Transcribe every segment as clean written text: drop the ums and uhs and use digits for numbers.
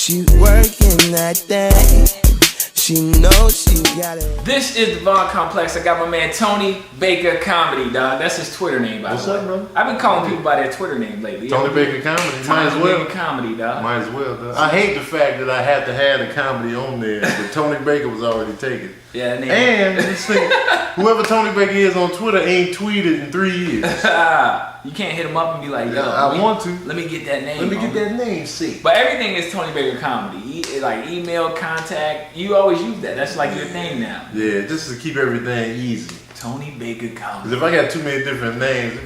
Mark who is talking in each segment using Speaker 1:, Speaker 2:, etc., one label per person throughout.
Speaker 1: She working that thing. She knows she got it.
Speaker 2: This is the Vaughn Complex. I got my man Tony Baker Comedy, dog. That's his Twitter name, by the way.
Speaker 3: What's up, bro?
Speaker 2: I've been calling people by their Twitter name lately.
Speaker 3: Tony Baker Comedy. Might as well.
Speaker 2: Baker Comedy, dog.
Speaker 3: Might as well, dog. I hate the fact that I had to have the comedy on there, but Tony Baker was already taken.
Speaker 2: Yeah, that name.
Speaker 3: And this thing, whoever Tony Baker is on Twitter ain't tweeted in 3 years.
Speaker 2: You can't hit him up and be like, yo,
Speaker 3: I want to.
Speaker 2: Let me get that name.
Speaker 3: Let me get that name, see.
Speaker 2: But everything is Tony Baker Comedy. Like email, contact. You always use that. That's like your thing now.
Speaker 3: Yeah, just to keep everything easy.
Speaker 2: Tony Baker Comedy.
Speaker 3: Because if I got too many different names,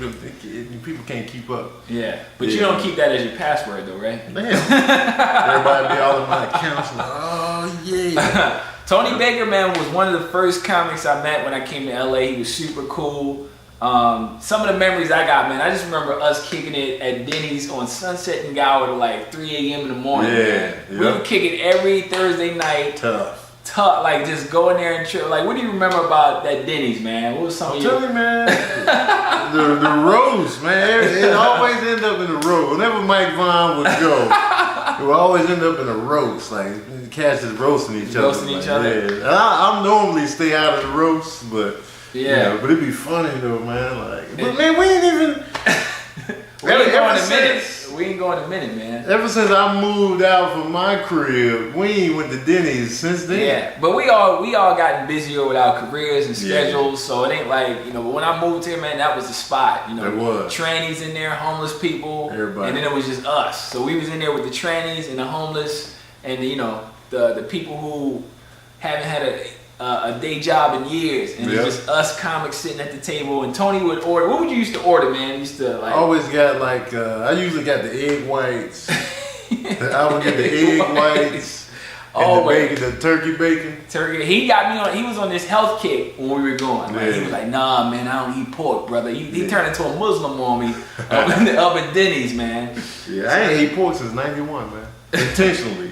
Speaker 3: people can't keep up.
Speaker 2: Yeah, but you don't keep that as your password though, right?
Speaker 3: Damn. Everybody be all in my accounts like, oh yeah.
Speaker 2: Tony Baker, man, was one of the first comics I met when I came to LA. He was super cool. Some of the memories I got, man, I just remember us kicking it at Denny's on Sunset and Gower at like 3 a.m. in the morning.
Speaker 3: Yeah,
Speaker 2: We would kick it every Thursday night.
Speaker 3: Tough,
Speaker 2: like just go in there and chill. Like, what do you remember about that Denny's, man? What was some of your...
Speaker 3: Tell you, man, the roast, man, it always end up in a roast. Whenever Mike Vaughn would go, it would always end up in a roast. Like, cats is roasting each other.
Speaker 2: Roasting each other.
Speaker 3: Yeah. I normally stay out of the roast, but
Speaker 2: yeah,
Speaker 3: but it'd be funny though, man. Like, but man, we ain't even.
Speaker 2: We ain't going a minute. We ain't going a minute, man.
Speaker 3: Ever since I moved out from my crib, we ain't went to Denny's since then.
Speaker 2: Yeah, but we all gotten busier with our careers and schedules, so it ain't like, you know, but when I moved here, man, that was the spot. You know,
Speaker 3: it was.
Speaker 2: Trannies in there, homeless people,
Speaker 3: everybody.
Speaker 2: And then it was just us. So we was in there with the trannies and the homeless and, you know, the people who haven't had a day job in years, and it was just us comics sitting at the table, and Tony would order. What would you used to order, man? Used to like.
Speaker 3: I always got like I usually got the egg whites. I would get the egg whites and the bacon, the turkey bacon.
Speaker 2: Turkey. He got me on. He was on this health kick when we were going. Like, he was like, "Nah, man, I don't eat pork, brother." He turned into a Muslim on me up at Denny's, man.
Speaker 3: Yeah, I ain't ate pork since '91, man. Intentionally.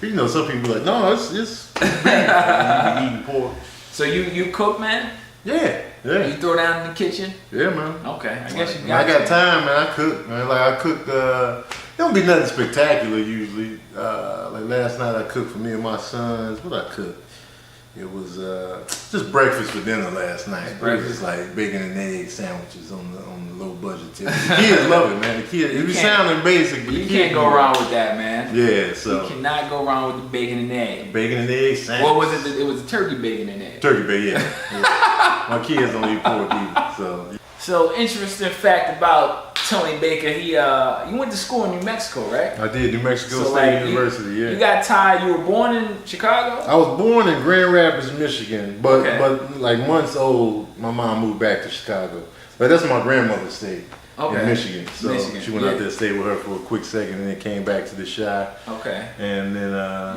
Speaker 3: You know, some people be like, no, it's beef. Eating pork.
Speaker 2: So you cook, man?
Speaker 3: Yeah.
Speaker 2: You throw down in the kitchen?
Speaker 3: Yeah, man.
Speaker 2: Okay, I guess you got.
Speaker 3: I got time, man. I cook, man. Like I cook. It don't be nothing spectacular usually. Like last night, I cooked for me and my sons. What I cooked? It was just breakfast for dinner last night. Breakfast, like bacon and egg sandwiches on the low budget tip. The kids love it, man. The kids, it be sounding basic, but
Speaker 2: you can't go wrong with that, man.
Speaker 3: Yeah, so
Speaker 2: you cannot go wrong with the bacon and egg.
Speaker 3: Bacon and egg sandwich.
Speaker 2: What was it? It was the turkey bacon and egg.
Speaker 3: Turkey bacon, yeah. My kids don't eat pork either, so.
Speaker 2: So interesting fact about Tony Baker. He went to school in New Mexico, right?
Speaker 3: I did, New Mexico State University. Yeah.
Speaker 2: You got tied. You were born in Chicago.
Speaker 3: I was born in Grand Rapids, Michigan, but like months old, my mom moved back to Chicago. But that's my grandmother's state in Michigan. So she went out there, stayed with her for a quick second, and then came back to the Chi.
Speaker 2: Okay.
Speaker 3: And then,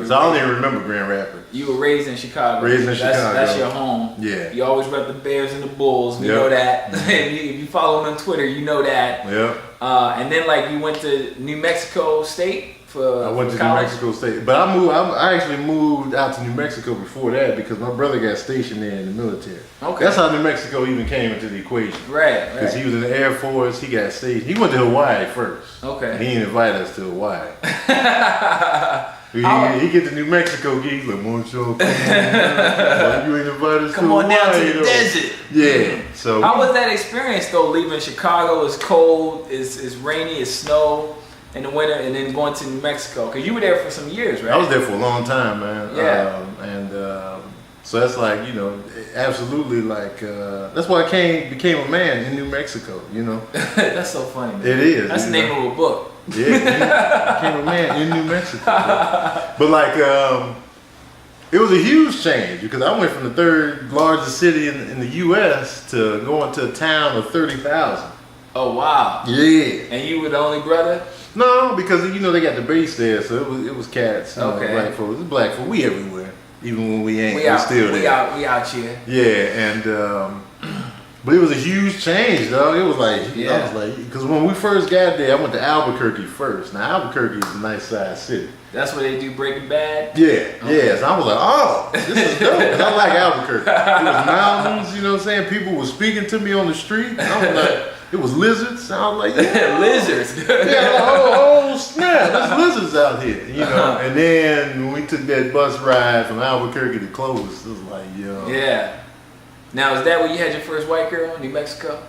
Speaker 3: so I don't even remember Grand Rapids.
Speaker 2: You were raised in Chicago.
Speaker 3: Chicago.
Speaker 2: That's your home.
Speaker 3: Yeah.
Speaker 2: You always rep the Bears and the Bulls. We know that. If you follow them on Twitter, you know that.
Speaker 3: Yep.
Speaker 2: And then like you went to New Mexico State. I
Speaker 3: went to New Mexico State, but I actually moved out to New Mexico before that because my brother got stationed there in the military. Okay, that's how New Mexico even came into the equation.
Speaker 2: Right.
Speaker 3: Because he was in the Air Force, he got stationed. He went to Hawaii first.
Speaker 2: Okay.
Speaker 3: He didn't invite us to Hawaii. he get to New Mexico, he's like, "Won't you come on? You ain't invited us to Hawaii."
Speaker 2: Come on down to the desert.
Speaker 3: Yeah. So
Speaker 2: how was that experience though? Leaving Chicago, it's cold, it's rainy, it's snow in the winter, and then going to New Mexico, because you were there for some years, right?
Speaker 3: I was there for a long time, man.
Speaker 2: Yeah.
Speaker 3: So that's like, you know, absolutely like, that's why I became a man in New Mexico, you know.
Speaker 2: That's so funny, man.
Speaker 3: It is.
Speaker 2: That's the name of a book.
Speaker 3: Yeah, became a man in New Mexico. But like, it was a huge change because I went from the third largest city in the U.S. to going to a town of 30,000.
Speaker 2: Oh, wow.
Speaker 3: Yeah.
Speaker 2: And you were the only brother?
Speaker 3: No, because, you know, they got the base there, so it was cats.
Speaker 2: Okay.
Speaker 3: Black folks. It's black folks. We everywhere. Even when we ain't, we're still there.
Speaker 2: We out here.
Speaker 3: Yeah, and but it was a huge change, though. It was like, I was like, because when we first got there, I went to Albuquerque first. Now Albuquerque is a nice sized city.
Speaker 2: That's where they do Breaking Bad?
Speaker 3: Yeah, yeah. So I was like, oh, this is dope. 'Cause I like Albuquerque. It was mountains, you know what I'm saying? People were speaking to me on the street. I was like, it was lizards. I was like, yeah.
Speaker 2: Lizards?
Speaker 3: Yeah, oh snap, there's lizards out here, you know. And then when we took that bus ride from Albuquerque to Clovis, it was like, yo.
Speaker 2: Yeah. Now, is that where you had your first white girl in New Mexico?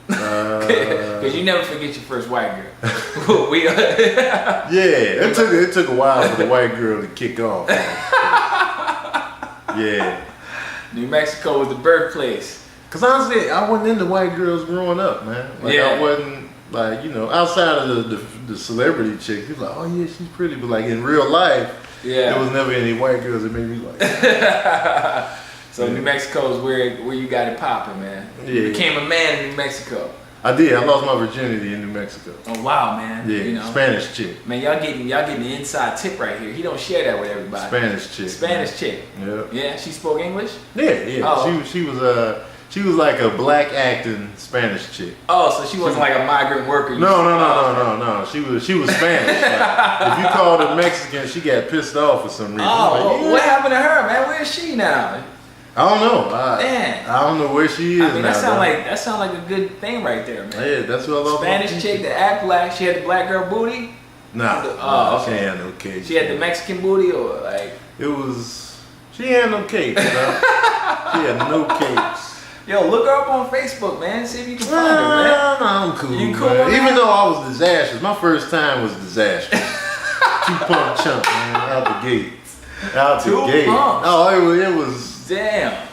Speaker 2: Because you never forget your first white girl.
Speaker 3: Yeah, it took a while for the white girl to kick off. Yeah.
Speaker 2: New Mexico was the birthplace.
Speaker 3: Cause honestly, I wasn't into white girls growing up, man. Like I wasn't like, you know, outside of the celebrity chick. He was like, oh yeah, she's pretty, but like in real life, there was never any white girls that made me like that.
Speaker 2: So New Mexico is where you got it popping, man. You became a man in New Mexico.
Speaker 3: I did. I lost my virginity in New Mexico.
Speaker 2: Oh wow, man.
Speaker 3: Yeah, you know, Spanish chick.
Speaker 2: Man, y'all getting the inside tip right here. He don't share that with everybody.
Speaker 3: Spanish chick.
Speaker 2: Spanish chick.
Speaker 3: Yeah.
Speaker 2: Yeah, she spoke English?
Speaker 3: Yeah. Oh. She was like a black acting Spanish chick.
Speaker 2: Oh, so she wasn't like a migrant worker.
Speaker 3: No. She was Spanish. Like, if you called her Mexican, she got pissed off for some reason.
Speaker 2: Oh, what happened to her, man? Where is she now?
Speaker 3: I don't know. I don't know where she is.
Speaker 2: I mean, that sound like a good thing right there, man.
Speaker 3: Yeah, that's what I love.
Speaker 2: Spanish chick that act black. She had the black girl booty.
Speaker 3: Nah, she had no cake.
Speaker 2: She had the Mexican booty, or like
Speaker 3: she had no cake. She had no cakes.
Speaker 2: Yo, look her up on Facebook, man. See if you can find her, man.
Speaker 3: No, I'm cool.
Speaker 2: You cool,
Speaker 3: man. Even though I was disastrous, my first time was disastrous. 2-pump chump, man, out the gate. Out the gate. Oh, it was.
Speaker 2: Damn.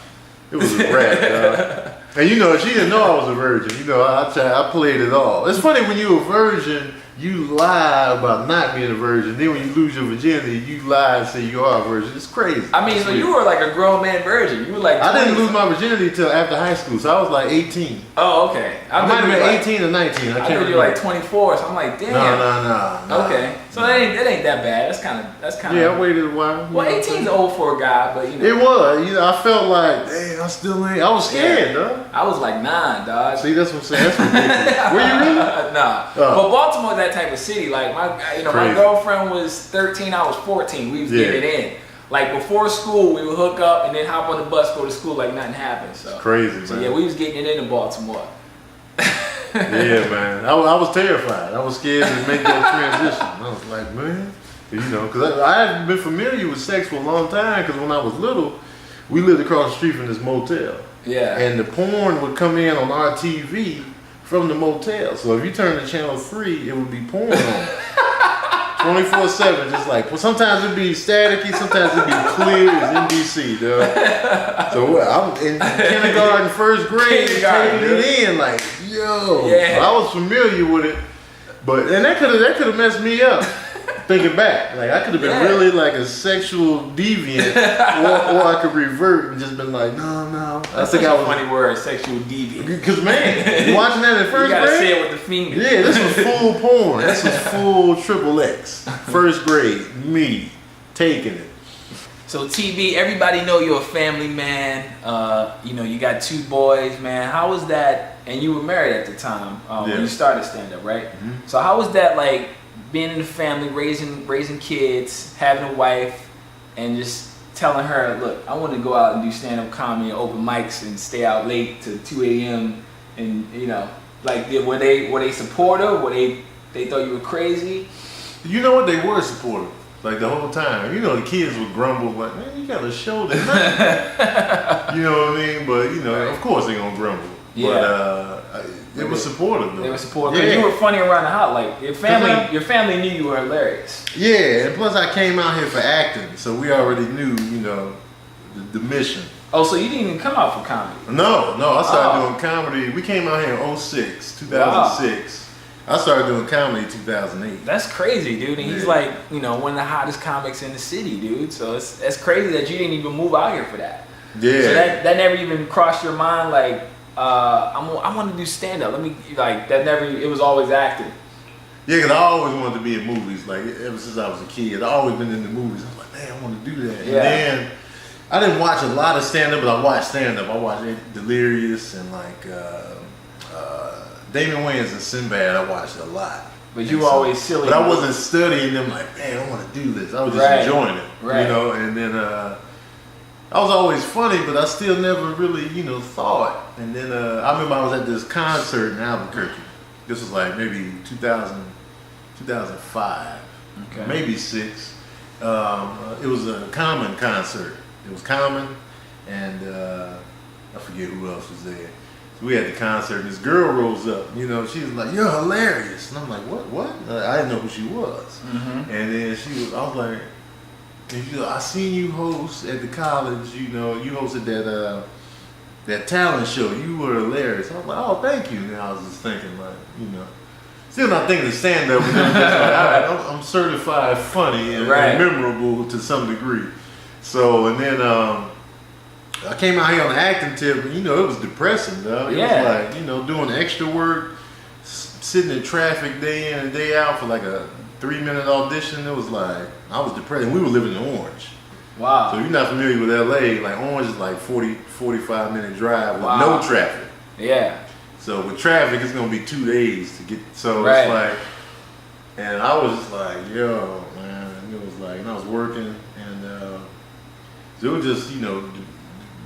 Speaker 3: It was a wrap, dog. And you know, she didn't know I was a virgin. You know, I played it all. It's funny when you're a virgin, you lie about not being a virgin. Then when you lose your virginity, you lie and say you are a virgin. It's crazy.
Speaker 2: I mean, so you were like a grown man virgin. You were like 20.
Speaker 3: I didn't lose my virginity until after high school, so I was like 18.
Speaker 2: Oh, okay.
Speaker 3: I might have been 18 or 19. I can't remember.
Speaker 2: You're like 24, so I'm like, damn.
Speaker 3: No.
Speaker 2: Okay, so that ain't that bad. That's kind of.
Speaker 3: Yeah, I waited a while.
Speaker 2: Well, 18's old for a guy, but you know.
Speaker 3: It was. You know, I felt like, damn, I still ain't. I was scared, dog.
Speaker 2: I was like 9, dog.
Speaker 3: See, that's what I'm saying. That's ridiculous. Were you really?
Speaker 2: Nah. But Baltimore's that type of city. Like my girlfriend was 13, I was 14. We was getting it in. Like before school, we would hook up and then hop on the bus, go to school like nothing happened. So
Speaker 3: it's crazy, man.
Speaker 2: So yeah, we was getting it in Baltimore.
Speaker 3: Yeah, man. I was terrified. I was scared to make that transition. I was like, man, you know, because I hadn't been familiar with sex for a long time. Because when I was little, we lived across the street from this motel. Yeah. And the porn would come in on our TV from the motel. So if you turn to channel 3, it would be porn on. 24/7, just like, well, sometimes it'd be staticky, sometimes it'd be clear as NBC, dog. So I'm in kindergarten, first grade, taking it in, like, yo. Yeah. So I was familiar with it, and that could have messed me up. Thinking back, like I could have been really like a sexual deviant, or I could revert and just been like, no.
Speaker 2: That's I was a funny word, sexual deviant.
Speaker 3: Because man, you watching that in first grade,
Speaker 2: you gotta say it with the finger.
Speaker 3: Yeah, this was full porn. This was full XXX. First grade, me taking it.
Speaker 2: So TB, everybody know you're a family man. You know, you got 2 boys, man. How was that? And you were married at the time when you started stand up, right? Mm-hmm. So how was that like? Being in the family, raising kids, having a wife, and just telling her, look, I want to go out and do stand-up comedy and open mics and stay out late to 2 a.m. And you know, like were they supportive? Were they thought you were crazy?
Speaker 3: You know what? They were supportive. Like the whole time. You know, the kids would grumble like, man, you got a show tonight. You know what I mean? But you know, of course they're gonna grumble. Yeah. But it was supportive though.
Speaker 2: They were supportive. Yeah. You were funny around the house. Like your family knew you were hilarious.
Speaker 3: Yeah, and plus I came out here for acting, so we already knew, you know, the mission.
Speaker 2: Oh, so you didn't even come out for comedy?
Speaker 3: No, I started doing comedy. We came out here in 2006. Wow. I started doing comedy in 2008.
Speaker 2: That's crazy, dude. And he's like, you know, one of the hottest comics in the city, dude. So it's crazy that you didn't even move out here for that. Yeah. So that never even crossed your mind, like, I want to do stand up. It was always acting.
Speaker 3: Yeah, because I always wanted to be in movies. Like ever since I was a kid, I've always been in the movies. I was like, man, I want to do that. Yeah. And then I didn't watch a lot of stand up, but I watched stand up. I watched Delirious and like Damon Wayans and Sinbad. I watched a lot.
Speaker 2: But you were always silly.
Speaker 3: But I wasn't studying them. Like, man, I want to do this. I was just enjoying it. Right. You know, and then. I was always funny, but I still never really, you know, thought. And then I remember I was at this concert in Albuquerque. This was like maybe 2005.
Speaker 2: Okay.
Speaker 3: maybe 6. It was a Common concert. It was Common, and I forget who else was there. So we had the concert, and this girl rose up. You know, she was like, "You're hilarious," and I'm like, "What?" I didn't know who she was.
Speaker 2: Mm-hmm.
Speaker 3: And then I was like, and she was like, "I seen you host at the college. You know, you hosted that talent show. You were hilarious." I was like, "Oh, thank you." And I was just thinking, like, you know, still not thinking of stand up, but I'm just like, all right, I'm certified funny and memorable to some degree. So, and then I came out here on the acting tip, and you know, it was depressing, though. It was like, you know, doing extra work, sitting in traffic day in and day out for like a 3-minute audition. It was like, I was depressed. And we were living in Orange.
Speaker 2: Wow.
Speaker 3: So if you're not familiar with LA, like Orange is like 45-minute drive with no traffic.
Speaker 2: Yeah.
Speaker 3: So with traffic, it's gonna be 2 days to get. So it's like, and I was just like, yo, man. And it was like, and I was working, and so it was just, you know,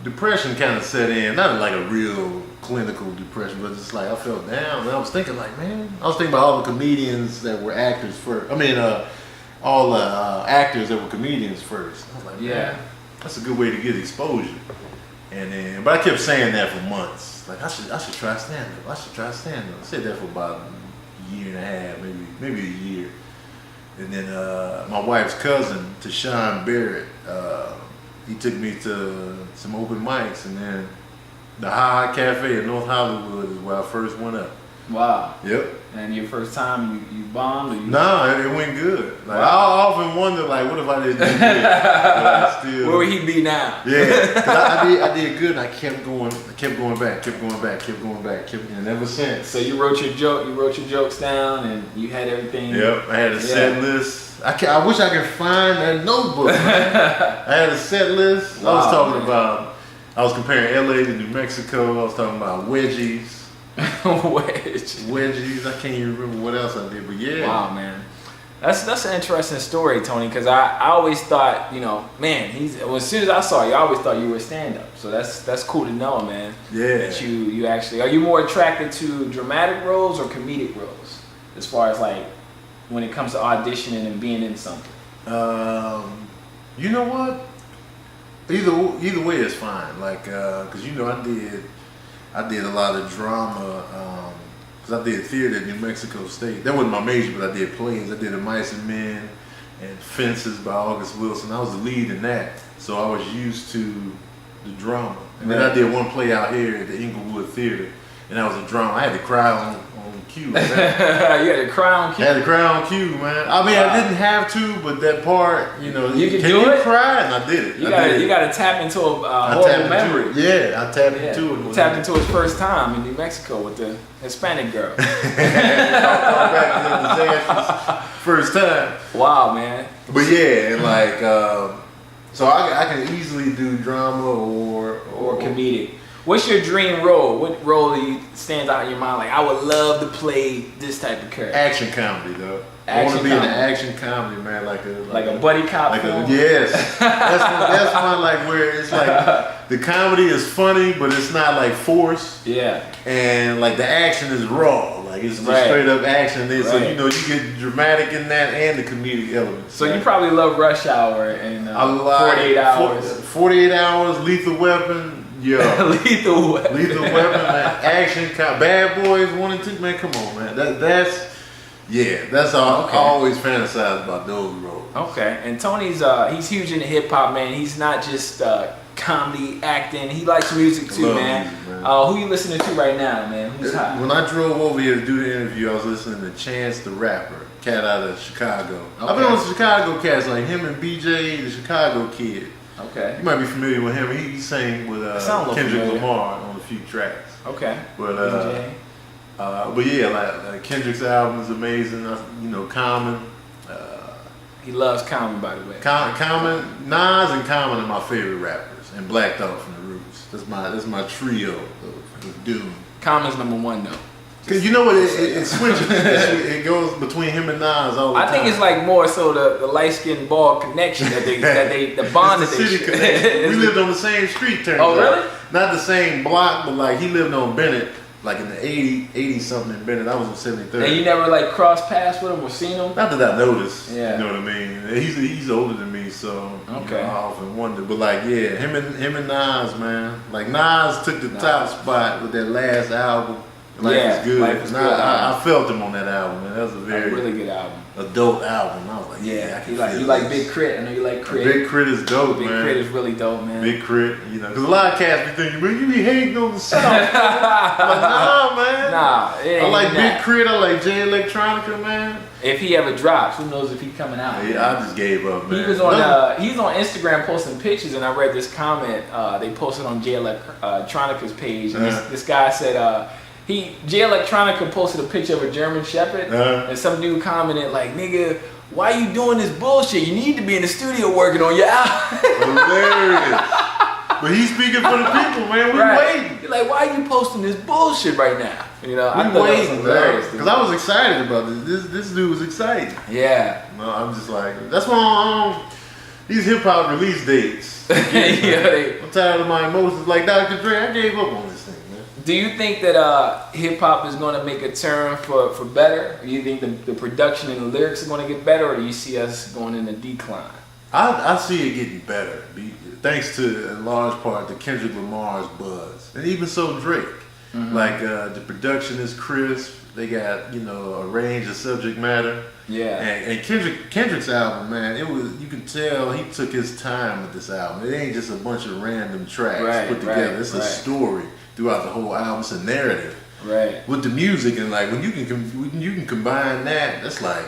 Speaker 3: depression kind of set in. Not like a real clinical depression, but just like I felt down. And I was thinking, like, man, I was thinking about all the comedians that were actors first. I mean, all the actors that were comedians first. I was like, man, that's a good way to get exposure. And then, but I kept saying that for months. Like, I should try stand up. I should try stand up. I said that for about a year and a half, maybe a year. And then my wife's cousin, Tashawn Barrett, he took me to some open mics, and then the Ha Ha Cafe in North Hollywood is where I first went up.
Speaker 2: Wow.
Speaker 3: Yep.
Speaker 2: And your first time, you bombed? Or you
Speaker 3: Nah, it went good. Like, I often wonder, like, what if I didn't do good? But I still,
Speaker 2: where would he be now?
Speaker 3: Yeah, because I did good, and I kept going back, and ever since.
Speaker 2: So you wrote your jokes down, and you had everything.
Speaker 3: Yep, I had a set list. I wish I could find that notebook. Man. I had a set list.
Speaker 2: Wow,
Speaker 3: I was talking about, I was comparing LA to New Mexico. I was talking about wedgies. Wedgies. I can't even remember what else I did, but yeah.
Speaker 2: Wow, man. That's an interesting story, Tony, because I always thought, you know, man, as soon as I saw you, I always thought you were a stand-up. So that's cool to know, man.
Speaker 3: Yeah.
Speaker 2: That you actually, are you more attracted to dramatic roles or comedic roles? As far as like, when it comes to auditioning and being in something?
Speaker 3: You know what? Either way is fine. Like, cause you know, I did a lot of drama, because I did theater at New Mexico State. That wasn't my major, but I did plays. I did A Mice and Men and Fences by August Wilson. I was the lead in that, so I was used to the drama. And then I did one play out here at the Inglewood Theater, and that was a drama. I had to cry on cue. You
Speaker 2: had to cry on cue?
Speaker 3: I had to cry on cue, man. I mean, I didn't have to, but that part, you know,
Speaker 2: you can do it?
Speaker 3: Cry? And I did it.
Speaker 2: You got to tap into a horrible memory.
Speaker 3: I tapped into it.
Speaker 2: Tapped into his first time in New Mexico with the Hispanic girl.
Speaker 3: First time.
Speaker 2: Wow, man.
Speaker 3: But yeah, and like, so I can easily do drama or
Speaker 2: comedic. What's your dream role? What role stands out in your mind? Like, I would love to play this type of character.
Speaker 3: Action comedy, though. I want to be in an action comedy, man, like a
Speaker 2: buddy cop film.
Speaker 3: Yes, that's one like where it's like the comedy is funny, but it's not like forced.
Speaker 2: Yeah. And
Speaker 3: like the action is raw, like it's just straight up action. So you know you get dramatic in that and the comedic elements.
Speaker 2: So you probably love Rush Hour and 48 Hours.
Speaker 3: 48 Hours, Lethal Weapon. Yeah,
Speaker 2: Lethal Weapon,
Speaker 3: man. Action, Bad Boys 1 and 2, man. Come on, man. That's all. I always fantasize about those roles.
Speaker 2: Okay, and Tony's he's huge into hip hop, man. He's not just comedy, acting. He likes music too, man.
Speaker 3: Music, man.
Speaker 2: Who you listening to right now, man? Who's hot?
Speaker 3: When I drove over here to do the interview, I was listening to Chance the Rapper, cat out of Chicago. Okay. I've been on Chicago cats like him and BJ, the Chicago Kid.
Speaker 2: Okay.
Speaker 3: You might be familiar with him. He sang with Kendrick Lamar on a few tracks.
Speaker 2: Okay.
Speaker 3: But yeah, like Kendrick's album is amazing. You know, Common.
Speaker 2: He loves Common, by the way.
Speaker 3: Common, Nas and Common are my favorite rappers, and Black Thought from the Roots. That's my trio of doom.
Speaker 2: Common's #1 though.
Speaker 3: Cause you know what, it switches. It goes between him and Nas all the time.
Speaker 2: I think it's like more so the light skinned bald connection that the bond that they share.
Speaker 3: We lived on the same street.
Speaker 2: Oh really?
Speaker 3: Not the same block, but like he lived on Bennett, like in the 80 something in Bennett. I was in 73rd.
Speaker 2: And you never like crossed paths with him or seen him?
Speaker 3: Not that I noticed.
Speaker 2: Yeah.
Speaker 3: You know what I mean? He's older than me, so
Speaker 2: okay.
Speaker 3: You know, I often wonder. But like, yeah, him and Nas, man. Like Nas took the top spot with that last album. Life is Good.
Speaker 2: Life is Good.
Speaker 3: I felt him on that album, man. That was a
Speaker 2: really good album.
Speaker 3: Adult album. I was like, yeah, I can feel
Speaker 2: you like Big Crit. I know you like Crit.
Speaker 3: Big Crit is dope,
Speaker 2: Big
Speaker 3: man.
Speaker 2: Crit is really dope, man.
Speaker 3: Big Crit, you know, because a lot of cats be thinking, man, you be hating on the South. I'm like, nah, man.
Speaker 2: Nah, it ain't
Speaker 3: I like
Speaker 2: that.
Speaker 3: Big Crit. I like Jay Electronica, man.
Speaker 2: If he ever drops, who knows if he's coming out?
Speaker 3: Yeah, I just gave up, man.
Speaker 2: He was on he's on Instagram posting pictures, and I read this comment they posted on Jay Electronica's page, and this guy said Jay Electronica posted a picture of a German Shepherd, and some dude commented like, "Nigga, why you doing this bullshit? You need to be in the studio working on your album."
Speaker 3: Hilarious. But he's speaking for the people, man. We waiting.
Speaker 2: You're like, why are you posting this bullshit right now? You know, I
Speaker 3: we
Speaker 2: thought
Speaker 3: waiting,
Speaker 2: that was hilarious,
Speaker 3: because I was excited about this. This dude was excited.
Speaker 2: Yeah.
Speaker 3: No, I'm just like, that's why these hip hop release dates. I'm tired of my emotions. Like Dr. Dre, I gave up on this thing, man.
Speaker 2: Do you think that hip hop is going to make a turn for better? Do you think the production and the lyrics are going to get better, or do you see us going in a decline?
Speaker 3: I see it getting better, thanks to, in large part, to Kendrick Lamar's buzz. And even so, Drake. Mm-hmm. Like, the production is crisp. They got, you know, a range of subject matter.
Speaker 2: Yeah.
Speaker 3: And Kendrick's album, man, you can tell he took his time with this album. It ain't just a bunch of random tracks put together. It's a story throughout the whole album. It's a narrative. Right. With the music, and like, when you can combine that, that's like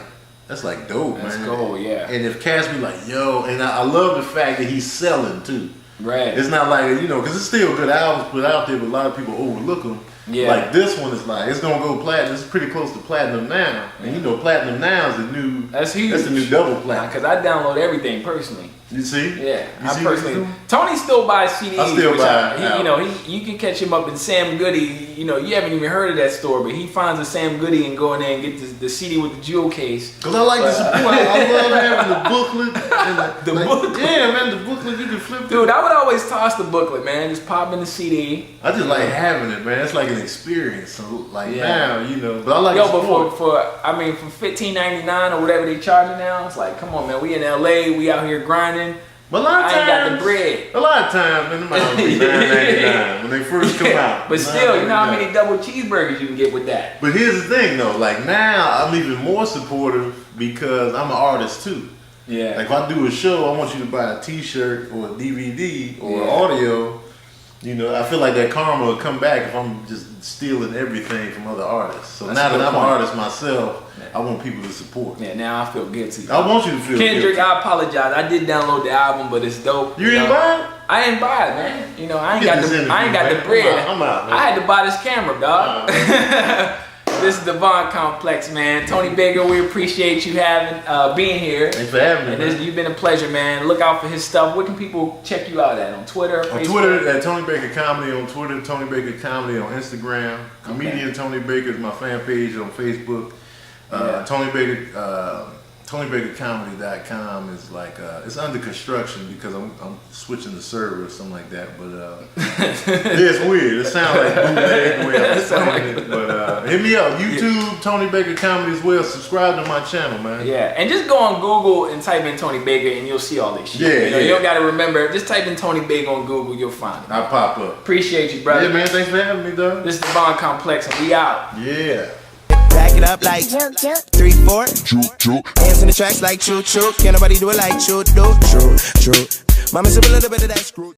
Speaker 3: dope, man. That's
Speaker 2: cool, yeah.
Speaker 3: And if cats be like, yo, and I love the fact that he's selling too.
Speaker 2: Right.
Speaker 3: It's not like, you know, because it's still good albums put out there, but a lot of people overlook them. Yeah. Like this one is like, it's gonna go platinum. It's pretty close to platinum now, and you know, platinum now is the new. That's huge. That's the new double platinum.
Speaker 2: Because I download everything personally.
Speaker 3: You see?
Speaker 2: Yeah, I personally. Tony still buys CDs.
Speaker 3: I still buy.
Speaker 2: You know, you can catch him up in Sam Goody. You know, you haven't even heard of that store, but he finds a Sam Goody and go in there and get the CD with the jewel case.
Speaker 3: Because I like the support. I love having the booklet. And
Speaker 2: the booklet.
Speaker 3: Yeah, man, the booklet you can flip.
Speaker 2: Dude, I would always toss the booklet, man. Just pop in the CD.
Speaker 3: I just like having it, man. It's like an experience. So like now, you know. But I like.
Speaker 2: Yo, but for $15.99 or whatever they charging now, it's like, come on, man. We in LA. We out here grinding.
Speaker 3: But a lot of times,
Speaker 2: I ain't got the bread.
Speaker 3: A lot of times, man, them albums be $9.99 when they first come out.
Speaker 2: But still, you know how many double cheeseburgers you can get with that.
Speaker 3: But here's the thing, though. Like now, I'm even more supportive because I'm an artist too. Yeah. Like if I do a show, I want you to buy a T-shirt or a DVD or audio. You know, I feel like that karma will come back if I'm just stealing everything from other artists. So now that I'm an artist myself, I want people to support.
Speaker 2: Yeah, now I feel guilty.
Speaker 3: I want you to feel
Speaker 2: Kendrick, I apologize. I did download the album, but it's dope.
Speaker 3: You didn't buy it?
Speaker 2: I didn't buy it, man. You know, I ain't got the bread.
Speaker 3: I'm out, man.
Speaker 2: I had to buy this camera, dog. This is the Vaughn Complex, man. Tony Baker, we appreciate you being here.
Speaker 3: Thanks for having me.
Speaker 2: You've been a pleasure, man. Look out for his stuff. Where can people check you out at? On Twitter?
Speaker 3: On Facebook? Twitter, at Tony Baker Comedy on Twitter, Tony Baker Comedy on Instagram. Comedian Tony Baker is my fan page on Facebook. TonyBakerComedy.com is like it's under construction because I'm switching the server or something like that. But it's weird. It sounds like bootleg the way I'm saying it. But hit me up. YouTube, Tony Baker Comedy as well. Subscribe to my channel, man.
Speaker 2: Yeah, and just go on Google and type in Tony Baker and you'll see all this shit. You don't got to remember. Just type in Tony Baker on Google, you'll find it.
Speaker 3: I'll pop up.
Speaker 2: Appreciate you, brother.
Speaker 3: Yeah, man. Thanks for having me, though.
Speaker 2: This is the Vaughn Complex, and we out.
Speaker 3: Yeah.
Speaker 1: Back it up like 3, 4. Hands in the tracks like choo choo. Can't nobody do it like choo do. True. Mama said a little bit of that screw.